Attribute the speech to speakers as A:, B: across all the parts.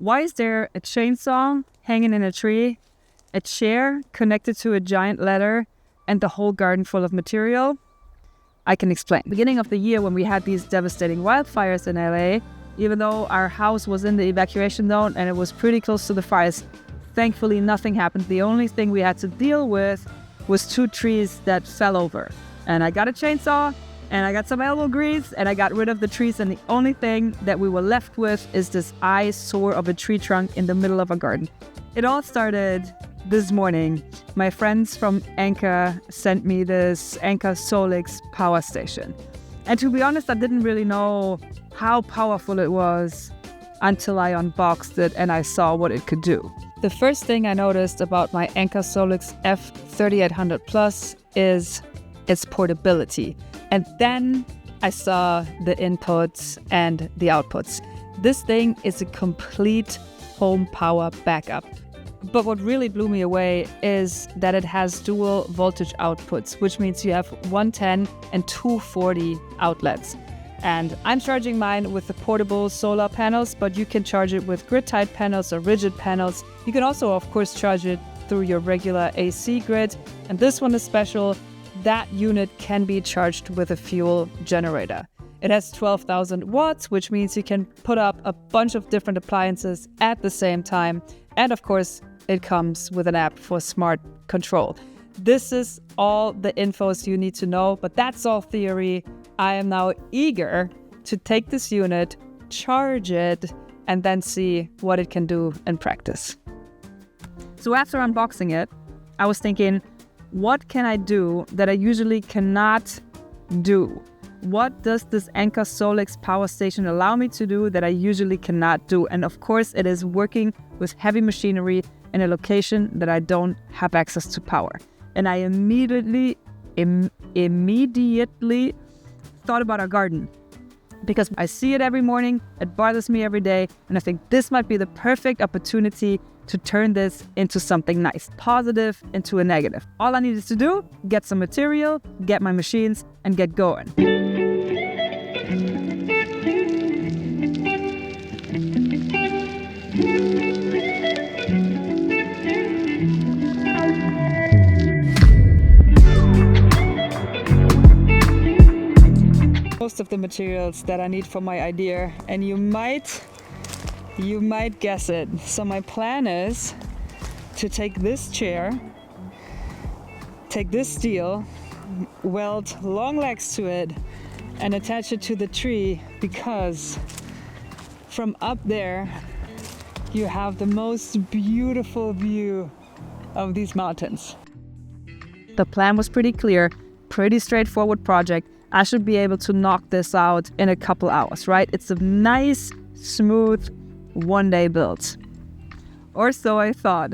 A: Why is there a chainsaw hanging in a tree, a chair connected to a giant ladder, and the whole garden full of material? I can explain. Beginning of the year, when we had these devastating wildfires in LA, even though our house was in the evacuation zone and it was pretty close to the fires, thankfully nothing happened. The only thing we had to deal with was 2 trees that fell over. And I got a chainsaw and I got some elbow grease and I got rid of the trees, and the only thing that we were left with is this eyesore of a tree trunk in the middle of a garden. It all started this morning. My friends from Anker sent me this Anker Solix power station. And to be honest, I didn't really know how powerful it was until I unboxed it and I saw what it could do. The first thing I noticed about my Anker Solix F3800 Plus is its portability. And then I saw the inputs and the outputs. This thing is a complete home power backup. But what really blew me away is that it has dual voltage outputs, which means you have 110 and 240 outlets. And I'm charging mine with the portable solar panels, but you can charge it with grid-tied panels or rigid panels. You can also, of course, charge it through your regular AC grid. And this one is special. That unit can be charged with a fuel generator. It has 12,000 watts, which means you can put up a bunch of different appliances at the same time. And of course, it comes with an app for smart control. This is all the infos you need to know, but that's all theory. I am now eager to take this unit, charge it, and then see what it can do in practice. So after unboxing it, I was thinking, what can I do that I usually cannot do? What does this Anker Solix power station allow me to do that I usually cannot do? And of course, it is working with heavy machinery in a location that I don't have access to power. And I immediately thought about our garden, because I see it every morning, it bothers me every day, and I think this might be the perfect opportunity to turn this into something nice, positive into a negative. All I needed to do, get some material, get my machines, and get going. Most of the materials that I need for my idea, and you might guess it. So my plan is to take this chair, take this steel, weld long legs to it, and attach it to the tree, because from up there you have the most beautiful view of these mountains. The plan was pretty clear, pretty straightforward project. I should be able to knock this out in a couple hours, right? It's a nice, smooth, one-day build. Or so I thought.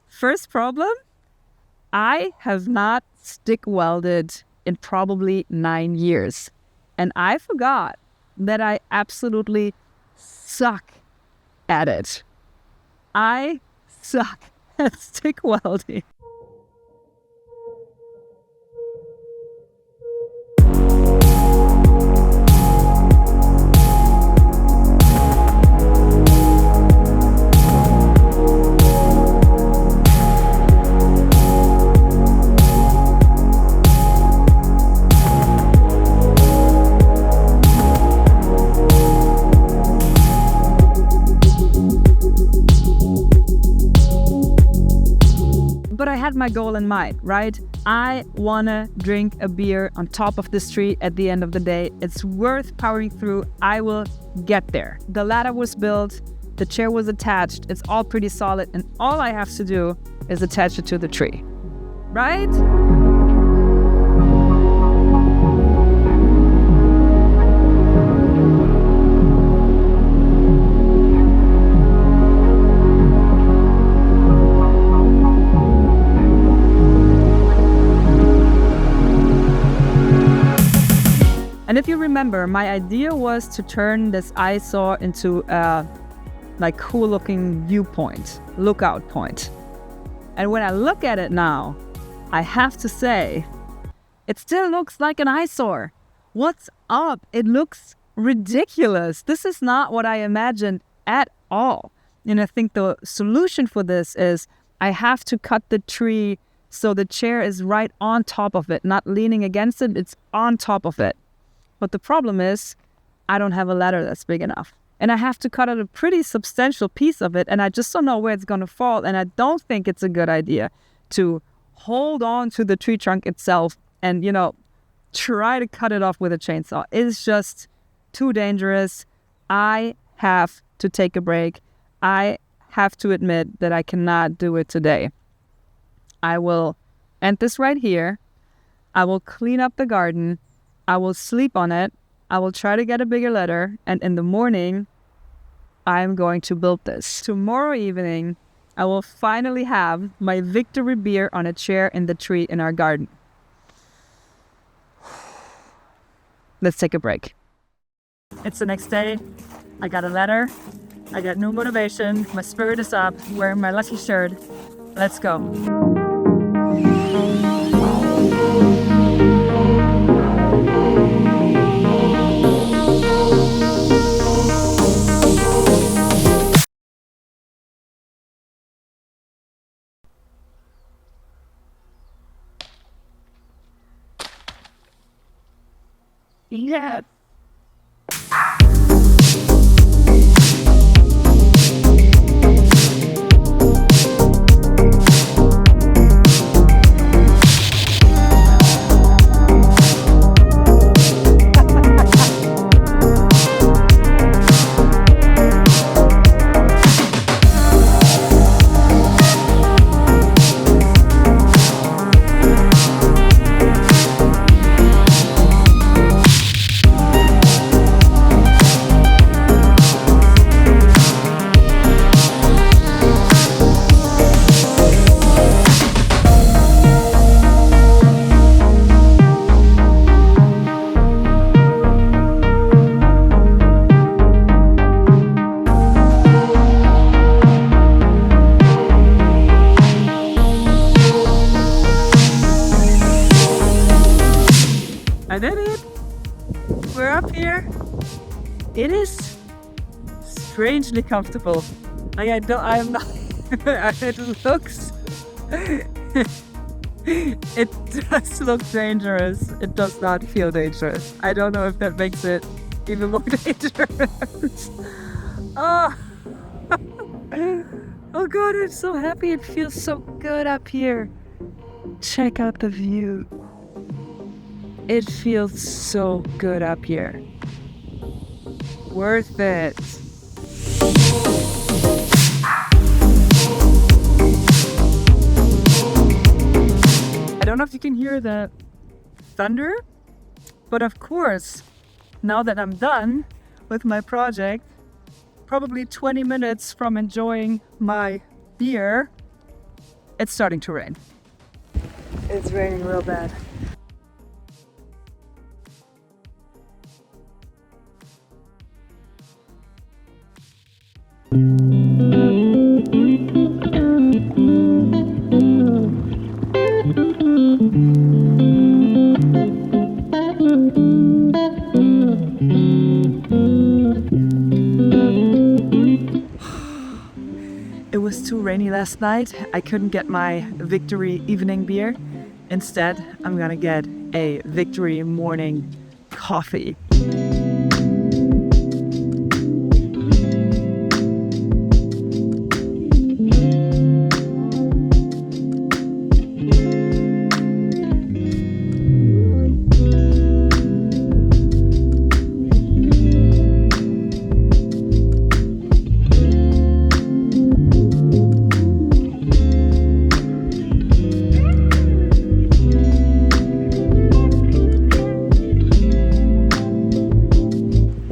A: First problem, I have not stick welded in probably 9 years. And I forgot that I absolutely suck at it. I suck at stick welding. But I had my goal in mind, right? I wanna drink a beer on top of this tree at the end of the day. It's worth powering through. I will get there. The ladder was built, the chair was attached. It's all pretty solid, and all I have to do is attach it to the tree, right? And if you remember, my idea was to turn this eyesore into a cool looking viewpoint, lookout point. And when I look at it now, I have to say, it still looks like an eyesore. What's up? It looks ridiculous. This is not what I imagined at all. And I think the solution for this is I have to cut the tree so the chair is right on top of it, not leaning against it, it's on top of it. But the problem is, I don't have a ladder that's big enough. And I have to cut out a pretty substantial piece of it, and I just don't know where it's going to fall. And I don't think it's a good idea to hold on to the tree trunk itself and, try to cut it off with a chainsaw. It's just too dangerous. I have to take a break. I have to admit that I cannot do it today. I will end this right here. I will clean up the garden. I will sleep on it. I will try to get a bigger ladder. And in the morning, I'm going to build this. Tomorrow evening, I will finally have my victory beer on a chair in the tree in our garden. Let's take a break. It's the next day. I got a ladder. I got new motivation. My spirit is up. Wearing my lucky shirt. Let's go. Yeah. I did it. We're up here. It is strangely comfortable. I'm not. It looks. It does look dangerous. It does not feel dangerous. I don't know if that makes it even more dangerous. Oh. Oh God, I'm so happy. It feels so good up here. Check out the view. It feels so good up here. Worth it. I don't know if you can hear the thunder, but of course, now that I'm done, with my project. Probably 20 minutes from enjoying my beer, it's starting to rain. It's raining real bad. It was too rainy last night. I couldn't get my victory evening beer. Instead, I'm gonna get a victory morning coffee.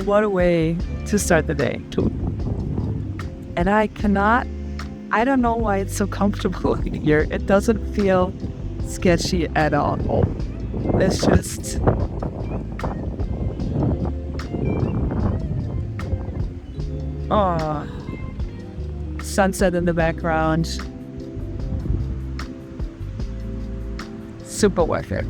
A: What a way to start the day. And I don't know why it's so comfortable here. It doesn't feel sketchy at all. It's just... sunset in the background. Super worth it.